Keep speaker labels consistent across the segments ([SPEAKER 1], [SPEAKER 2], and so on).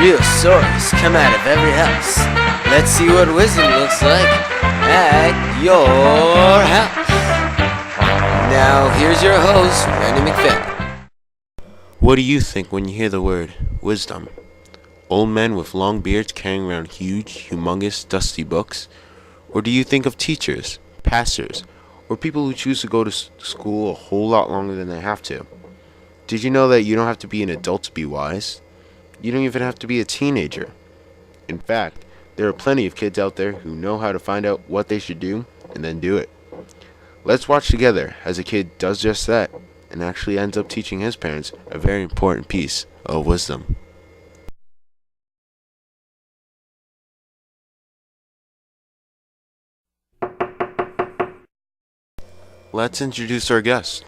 [SPEAKER 1] Real stories come out of every house. Let's see what wisdom looks like at your house. Now, here's your host, Randy McFanny. What do you think when you hear the word wisdom? Old men with long beards carrying around huge, humongous, dusty books? Or do you think of teachers, pastors, or people who choose to go to school a whole lot longer than they have to? Did you know that you don't have to be an adult to be wise? You don't even have to be a teenager. In fact, there are plenty of kids out there who know how to find out what they should do and then do it. Let's watch together as a kid does just that and actually ends up teaching his parents a very important piece of wisdom. Let's introduce our guest.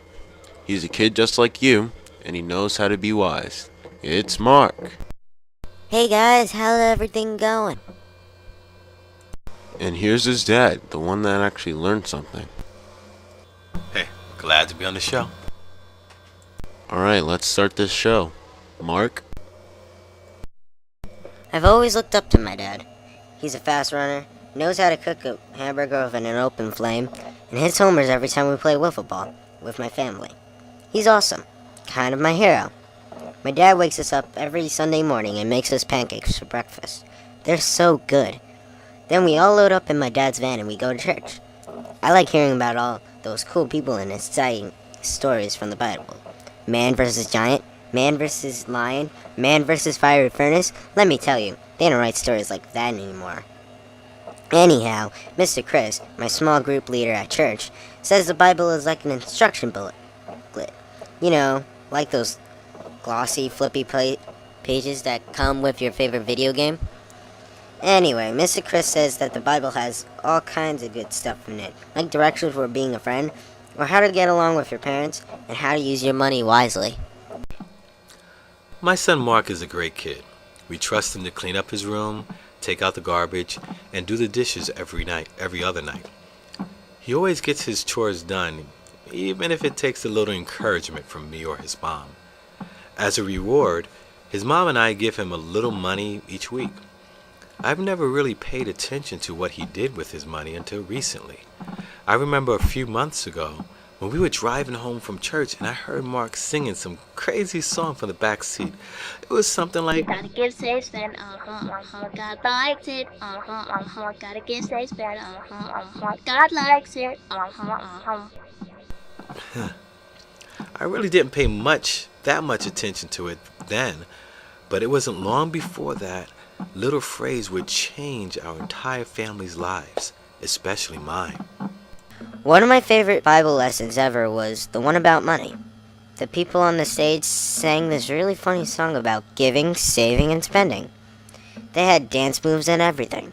[SPEAKER 1] He's a kid just like you, and he knows how to be wise. It's Mark.
[SPEAKER 2] Hey guys, how's everything going?
[SPEAKER 1] And here's his dad, the one that actually learned something.
[SPEAKER 3] Hey, glad to be on the show.
[SPEAKER 1] Alright, let's start this show. Mark?
[SPEAKER 2] I've always looked up to my dad. He's a fast runner, knows how to cook a hamburger over an open flame, and hits homers every time we play wiffle ball with my family. He's awesome. Kind of my hero. My dad wakes us up every Sunday morning and makes us pancakes for breakfast. They're so good. Then we all load up in my dad's van and we go to church. I like hearing about all those cool people and exciting stories from the Bible. Man versus giant, man versus lion, man versus fiery furnace. Let me tell you, they don't write stories like that anymore. Anyhow, Mr. Chris, my small group leader at church, says the Bible is like an instruction booklet. You know, like those glossy, flippy pages that come with your favorite video game. Anyway, Mr. Chris says that the Bible has all kinds of good stuff in it, like directions for being a friend, or how to get along with your parents, and how to use your money wisely.
[SPEAKER 3] My son Mark is a great kid. We trust him to clean up his room, take out the garbage, and do the dishes every other night. He always gets his chores done, even if it takes a little encouragement from me or his mom. As a reward, his mom and I give him a little money each week. I've never really paid attention to what he did with his money until recently. I remember a few months ago when we were driving home from church and I heard Mark singing some crazy song from the back seat. It was something like,
[SPEAKER 4] Gotta give safe spend, God likes it, gotta give safe spend, God likes it,
[SPEAKER 3] I really didn't pay that much attention to it then, but it wasn't long before that little phrase would change our entire family's lives, especially mine.
[SPEAKER 2] One of my favorite Bible lessons ever was the one about money. The people on the stage sang this really funny song about giving, saving, and spending. They had dance moves and everything.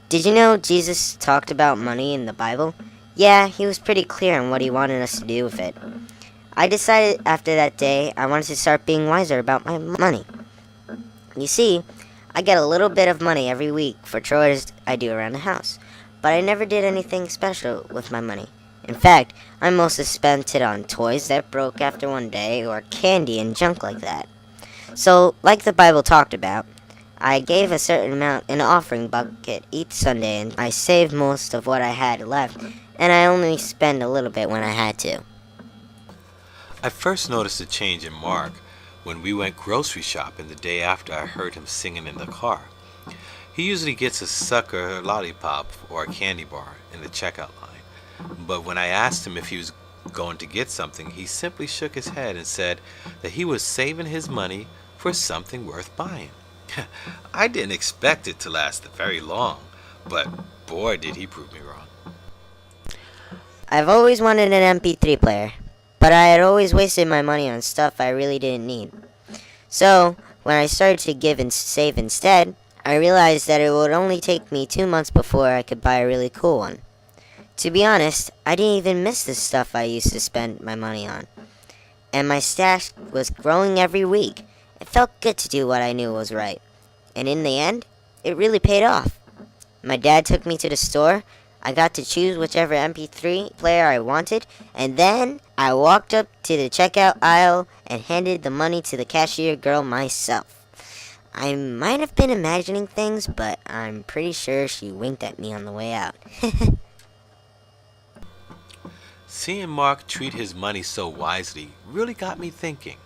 [SPEAKER 2] Did you know Jesus talked about money in the Bible? Yeah, he was pretty clear on what he wanted us to do with it. I decided after that day I wanted to start being wiser about my money. You see, I get a little bit of money every week for chores I do around the house, but I never did anything special with my money. In fact, I mostly spent it on toys that broke after one day or candy and junk like that. So, like the Bible talked about, I gave a certain amount in an offering bucket each Sunday and I saved most of what I had left, and I only spent a little bit when I had to.
[SPEAKER 3] I first noticed a change in Mark when we went grocery shopping the day after I heard him singing in the car. He usually gets a sucker lollipop or a candy bar in the checkout line, but when I asked him if he was going to get something, he simply shook his head and said that he was saving his money for something worth buying. I didn't expect it to last very long, but boy did he prove me wrong.
[SPEAKER 2] I've always wanted an MP3 player, but I had always wasted my money on stuff I really didn't need. So, when I started to give and save instead, I realized that it would only take me 2 months before I could buy a really cool one. To be honest, I didn't even miss the stuff I used to spend my money on. And my stash was growing every week. It felt good to do what I knew was right. And in the end, it really paid off. My dad took me to the store. I got to choose whichever MP3 player I wanted, and then I walked up to the checkout aisle and handed the money to the cashier girl myself. I might have been imagining things, but I'm pretty sure she winked at me on the way out.
[SPEAKER 3] Seeing Mark treat his money so wisely really got me thinking.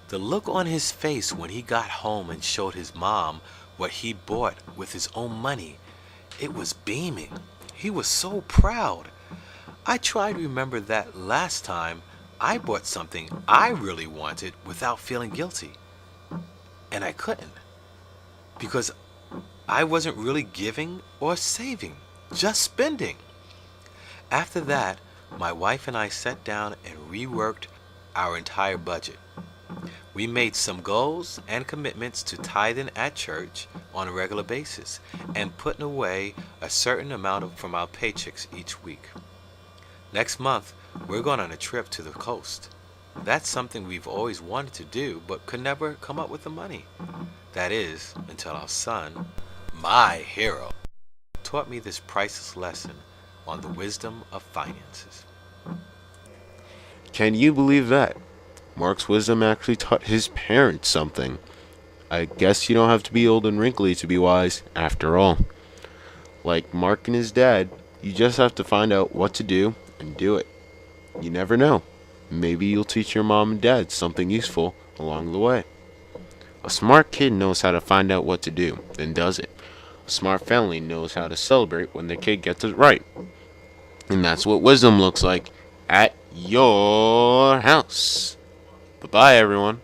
[SPEAKER 3] The look on his face when he got home and showed his mom what he bought with his own money, it was beaming. He was so proud. I tried to remember that last time I bought something I really wanted without feeling guilty. And I couldn't. Because I wasn't really giving or saving, just spending. After that, my wife and I sat down and reworked our entire budget. We made some goals and commitments to tithing at church on a regular basis and putting away a certain amount from our paychecks each week. Next month, we're going on a trip to the coast. That's something we've always wanted to do but could never come up with the money. That is, until our son, my hero, taught me this priceless lesson on the wisdom of finances.
[SPEAKER 5] Can you believe that? Mark's wisdom actually taught his parents something. I guess you don't have to be old and wrinkly to be wise, after all. Like Mark and his dad, you just have to find out what to do and do it. You never know. Maybe you'll teach your mom and dad something useful along the way. A smart kid knows how to find out what to do, then does it. A smart family knows how to celebrate when their kid gets it right. And that's what wisdom looks like at your house. Bye-bye, everyone.